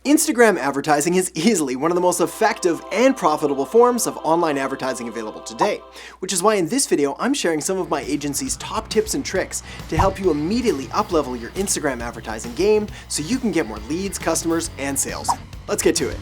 Instagram advertising is easily one of the most effective and profitable forms of online advertising available today, which is why in this video I'm sharing some of my agency's top tips and tricks to help you immediately uplevel your Instagram advertising game so you can get more leads, customers, and sales. Let's get to it.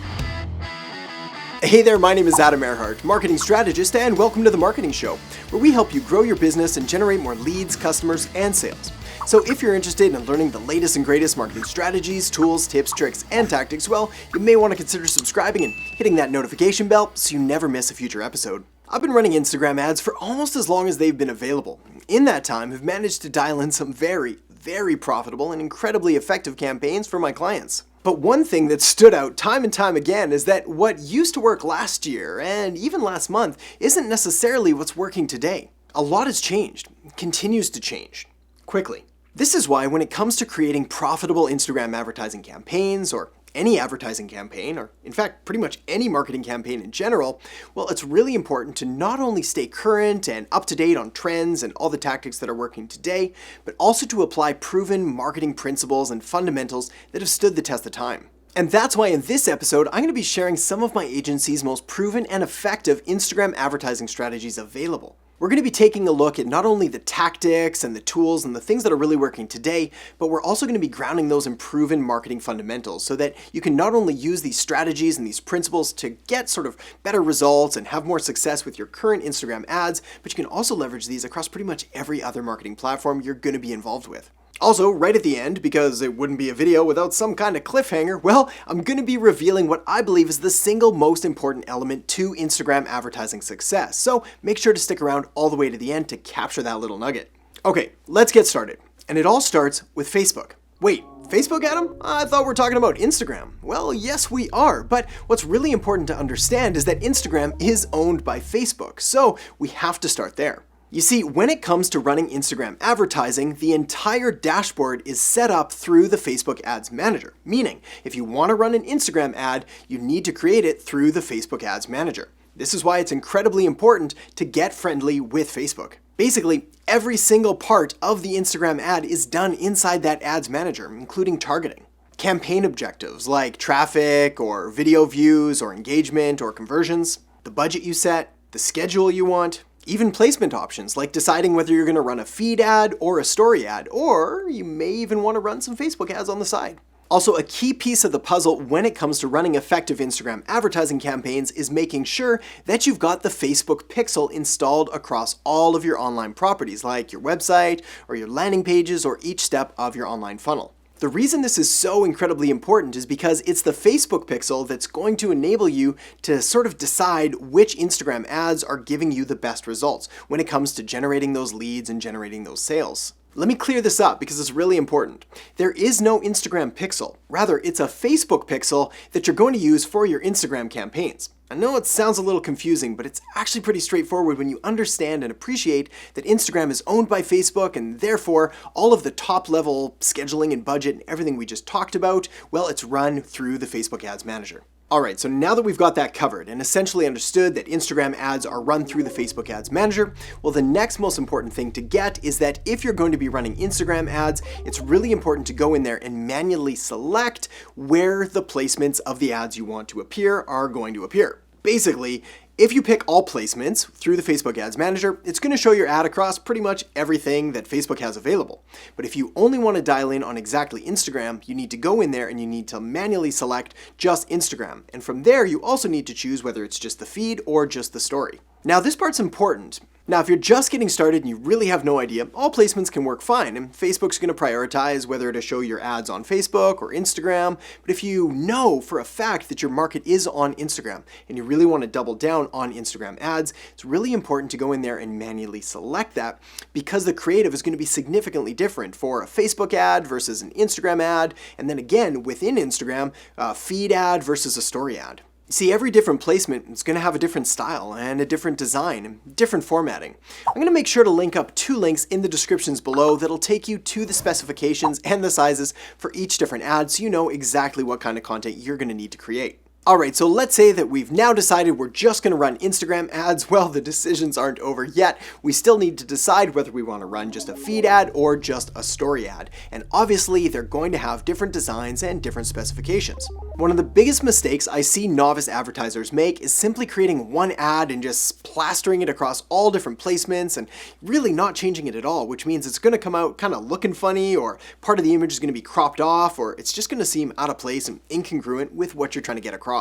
Hey there, my name is Erhart, marketing strategist, and welcome to The Marketing Show, where we help you grow your business and generate more leads, customers, and sales. So if you're interested in learning the latest and greatest marketing strategies, tools, tips, tricks, and tactics, well, you may want to consider subscribing and hitting that notification bell so you never miss a future episode. I've been running Instagram ads for almost as long as they've been available. In that time, I've managed to dial in some very profitable and incredibly effective campaigns for my clients. But one thing that stood out time and time again is that what used to work last year and even last month isn't necessarily what's working today. A lot has changed, continues to change, quickly. This is why when it comes to creating profitable Instagram advertising campaigns, or any advertising campaign, or in fact pretty much any marketing campaign in general, well, it's really important to not only stay current and up to date on trends and all the tactics that are working today, but also to apply proven marketing principles and fundamentals that have stood the test of time. And that's why in this episode, I'm going to be sharing some of my agency's most proven and effective Instagram advertising strategies available. We're going to be taking a look at not only the tactics and the tools and the things that are really working today, but we're also going to be grounding those in proven marketing fundamentals so that you can not only use these strategies and these principles to get sort of better results and have more success with your current Instagram ads, but you can also leverage these across pretty much every other marketing platform you're going to be involved with. Also, right at the end, because it wouldn't be a video without some kind of cliffhanger, well, I'm going to be revealing what I believe is the single most important element to Instagram advertising success. So make sure to stick around all the way to the end to capture that little nugget. Okay, let's get started. And it all starts with Facebook. Wait, Facebook, Adam? I thought we were talking about Instagram. Well, yes, we are. But what's really important to understand is that Instagram is owned by Facebook. So we have to start there. You see, when it comes to running Instagram advertising, the entire dashboard is set up through the Facebook Ads Manager. Meaning, if you want to run an Instagram ad, you need to create it through the Facebook Ads Manager. This is why it's incredibly important to get friendly with Facebook. Basically, every single part of the Instagram ad is done inside that Ads Manager, including targeting. Campaign objectives like traffic or video views or engagement or conversions, the budget you set, the schedule you want, even placement options like deciding whether you're going to run a feed ad or a story ad, or you may even want to run some Facebook ads on the side. Also, a key piece of the puzzle when it comes to running effective Instagram advertising campaigns is making sure that you've got the Facebook pixel installed across all of your online properties, like your website or your landing pages or each step of your online funnel. The reason this is so incredibly important is because it's the Facebook pixel that's going to enable you to sort of decide which Instagram ads are giving you the best results when it comes to generating those leads and generating those sales. Let me clear this up because it's really important. There is no Instagram pixel. Rather, it's a Facebook pixel that you're going to use for your Instagram campaigns. I know it sounds a little confusing, but it's actually pretty straightforward when you understand and appreciate that Instagram is owned by Facebook, and therefore all of the top level scheduling and budget and everything we just talked about, well, it's run through the Facebook Ads Manager. Alright, so now that we've got that covered and essentially understood that Instagram ads are run through the Facebook Ads Manager, well, the next most important thing to get is that if you're going to be running Instagram ads, it's really important to go in there and manually select where the placements of the ads you want to appear are going to appear. Basically, if you pick all placements through the Facebook Ads Manager, it's going to show your ad across pretty much everything that Facebook has available. But if you only want to dial in on exactly Instagram, you need to go in there and you need to manually select just Instagram. And from there, you also need to choose whether it's just the feed or just the story. Now, this part's important. Now, if you're just getting started and you really have no idea, all placements can work fine, and Facebook's going to prioritize whether to show your ads on Facebook or Instagram. But if you know for a fact that your market is on Instagram and you really want to double down on Instagram ads, it's really important to go in there and manually select that because the creative is going to be significantly different for a Facebook ad versus an Instagram ad, and then again within Instagram, a feed ad versus a story ad. See, every different placement is going to have a different style and a different design and different formatting. I'm going to make sure to link up 2 links in the descriptions below that'll take you to the specifications and the sizes for each different ad so you know exactly what kind of content you're going to need to create. Alright, so let's say that we've now decided we're just going to run Instagram ads. Well, the decisions aren't over yet. We still need to decide whether we want to run just a feed ad or just a story ad. And obviously, they're going to have different designs and different specifications. One of the biggest mistakes I see novice advertisers make is simply creating one ad and just plastering it across all different placements and really not changing it at all, which means it's going to come out kind of looking funny, or part of the image is going to be cropped off, or it's just going to seem out of place and incongruent with what you're trying to get across.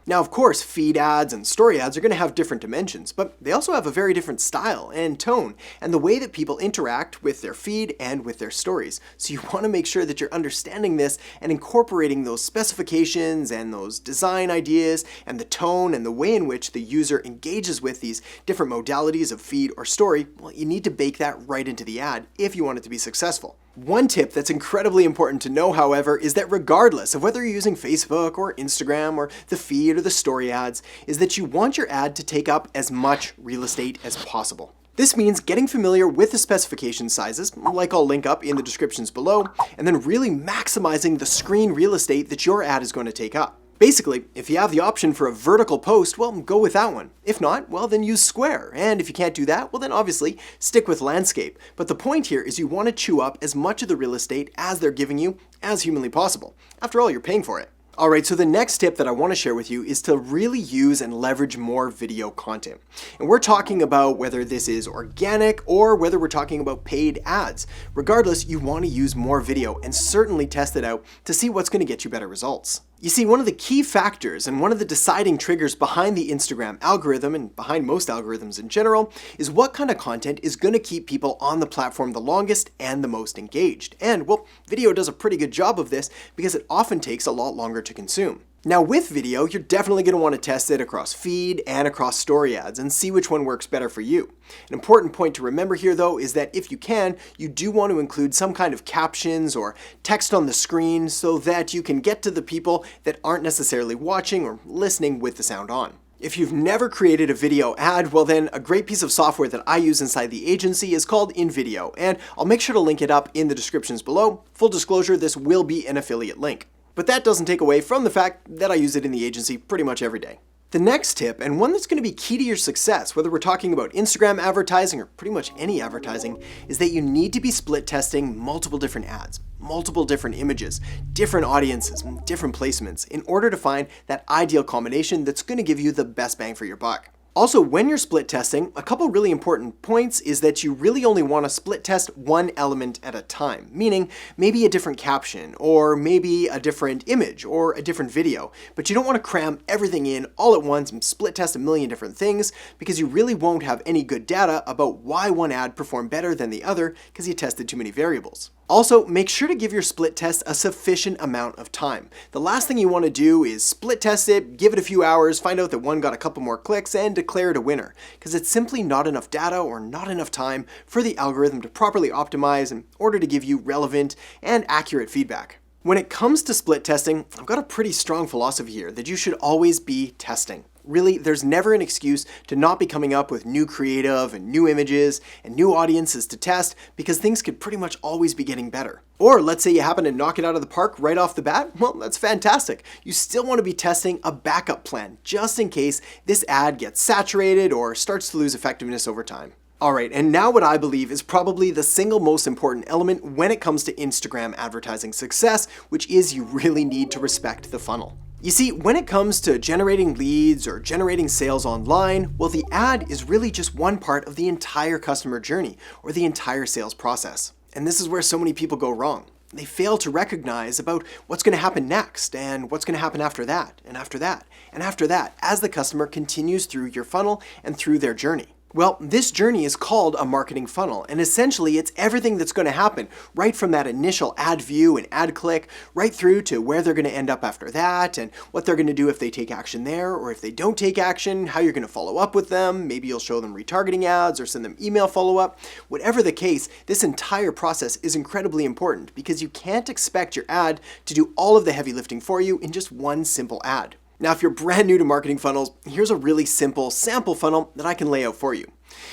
Now, of course, feed ads and story ads are going to have different dimensions, but they also have a very different style and tone and the way that people interact with their feed and with their stories. So you want to make sure that you're understanding this and incorporating those specifications and those design ideas and the tone and the way in which the user engages with these different modalities of feed or story. Well, you need to bake that right into the ad if you want it to be successful. One tip that's incredibly important to know, however, is that regardless of whether you're using Facebook or Instagram or the feed or the story ads, is that you want your ad to take up as much real estate as possible. This means getting familiar with the specification sizes, like I'll link up in the descriptions below, and then really maximizing the screen real estate that your ad is going to take up. Basically, if you have the option for a vertical post, well, go with that one. If not, well, then use square. And if you can't do that, well, then obviously stick with landscape. But the point here is you want to chew up as much of the real estate as they're giving you as humanly possible. After all, you're paying for it. Alright, so the next tip that I want to share with you is to really use and leverage more video content. And we're talking about whether this is organic or whether we're talking about paid ads. Regardless, you want to use more video and certainly test it out to see what's going to get you better results. You see, one of the key factors and one of the deciding triggers behind the Instagram algorithm and behind most algorithms in general is what kind of content is going to keep people on the platform the longest and the most engaged. And, well, video does a pretty good job of this because it often takes a lot longer to consume. Now with video, you're definitely going to want to test it across feed and across story ads and see which one works better for you. An important point to remember here though is that if you can, you do want to include some kind of captions or text on the screen so that you can get to the people that aren't necessarily watching or listening with the sound on. If you've never created a video ad, well then a great piece of software that I use inside the agency is called InVideo, and I'll make sure to link it up in the descriptions below. Full disclosure, this will be an affiliate link. But that doesn't take away from the fact that I use it in the agency pretty much every day. The next tip, and one that's going to be key to your success, whether we're talking about Instagram advertising or pretty much any advertising, is that you need to be split testing multiple different ads, multiple different images, different audiences, different placements in order to find that ideal combination that's going to give you the best bang for your buck. Also, when you're split testing, a couple really important points is that you really only want to split test one element at a time, meaning maybe a different caption, or maybe a different image, or a different video, but you don't want to cram everything in all at once and split test a million different things because you really won't have any good data about why one ad performed better than the other because you tested too many variables. Also, make sure to give your split test a sufficient amount of time. The last thing you want to do is split test it, give it a few hours, find out that one got a couple more clicks, and declare it a winner, because it's simply not enough data or not enough time for the algorithm to properly optimize in order to give you relevant and accurate feedback. When it comes to split testing, I've got a pretty strong philosophy here that you should always be testing. Really, there's never an excuse to not be coming up with new creative and new images and new audiences to test because things could pretty much always be getting better. Or let's say you happen to knock it out of the park right off the bat, well, that's fantastic. You still want to be testing a backup plan just in case this ad gets saturated or starts to lose effectiveness over time. Alright, and now what I believe is probably the single most important element when it comes to Instagram advertising success, which is you really need to respect the funnel. You see, when it comes to generating leads or generating sales online, well, the ad is really just one part of the entire customer journey or the entire sales process. And this is where so many people go wrong. They fail to recognize about what's going to happen next and what's going to happen after that and after that and after that as the customer continues through your funnel and through their journey. Well, this journey is called a marketing funnel, and essentially it's everything that's going to happen right from that initial ad view and ad click right through to where they're going to end up after that and what they're going to do if they take action there, or if they don't take action, how you're going to follow up with them. Maybe you'll show them retargeting ads or send them email follow-up. Whatever the case, this entire process is incredibly important because you can't expect your ad to do all of the heavy lifting for you in just one simple ad. Now, if you're brand new to marketing funnels, here's a really simple sample funnel that I can lay out for you.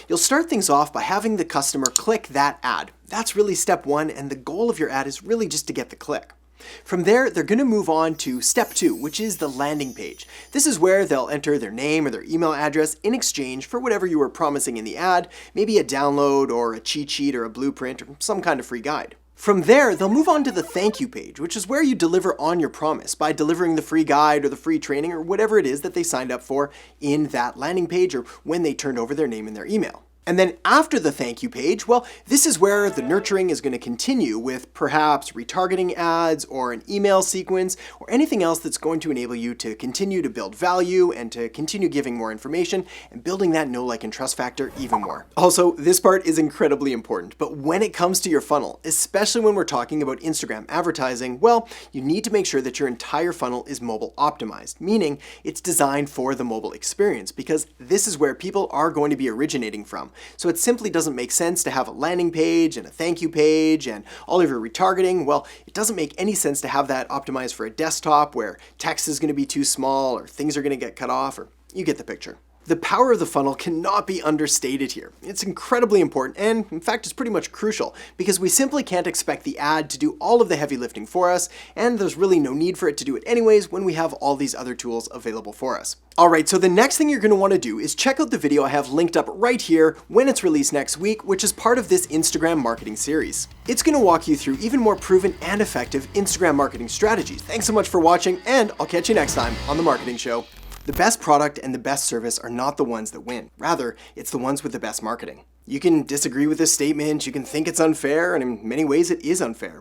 You'll start things off by having the customer click that ad. That's really step one, and the goal of your ad is really just to get the click. From there, they're going to move on to step 2, which is the landing page. This is where they'll enter their name or their email address in exchange for whatever you were promising in the ad, maybe a download or a cheat sheet or a blueprint or some kind of free guide. From there, they'll move on to the thank you page, which is where you deliver on your promise by delivering the free guide or the free training or whatever it is that they signed up for in that landing page or when they turned over their name and their email. And then after the thank you page, well, this is where the nurturing is going to continue with perhaps retargeting ads or an email sequence or anything else that's going to enable you to continue to build value and to continue giving more information and building that know, like, and trust factor even more. Also, this part is incredibly important, but when it comes to your funnel, especially when we're talking about Instagram advertising, well, you need to make sure that your entire funnel is mobile optimized, meaning it's designed for the mobile experience, because this is where people are going to be originating from. So it simply doesn't make sense to have a landing page and a thank you page and all of your retargeting. Well, it doesn't make any sense to have that optimized for a desktop where text is going to be too small or things are going to get cut off, or you get the picture. The power of the funnel cannot be understated here. It's incredibly important and, in fact, it's pretty much crucial because we simply can't expect the ad to do all of the heavy lifting for us, and there's really no need for it to do it anyways when we have all these other tools available for us. Alright, so the next thing you're going to want to do is check out the video I have linked up right here when it's released next week, which is part of this Instagram marketing series. It's going to walk you through even more proven and effective Instagram marketing strategies. Thanks so much for watching, and I'll catch you next time on The Marketing Show. The best product and the best service are not the ones that win. Rather, it's the ones with the best marketing. You can disagree with this statement, you can think it's unfair, and in many ways it is unfair.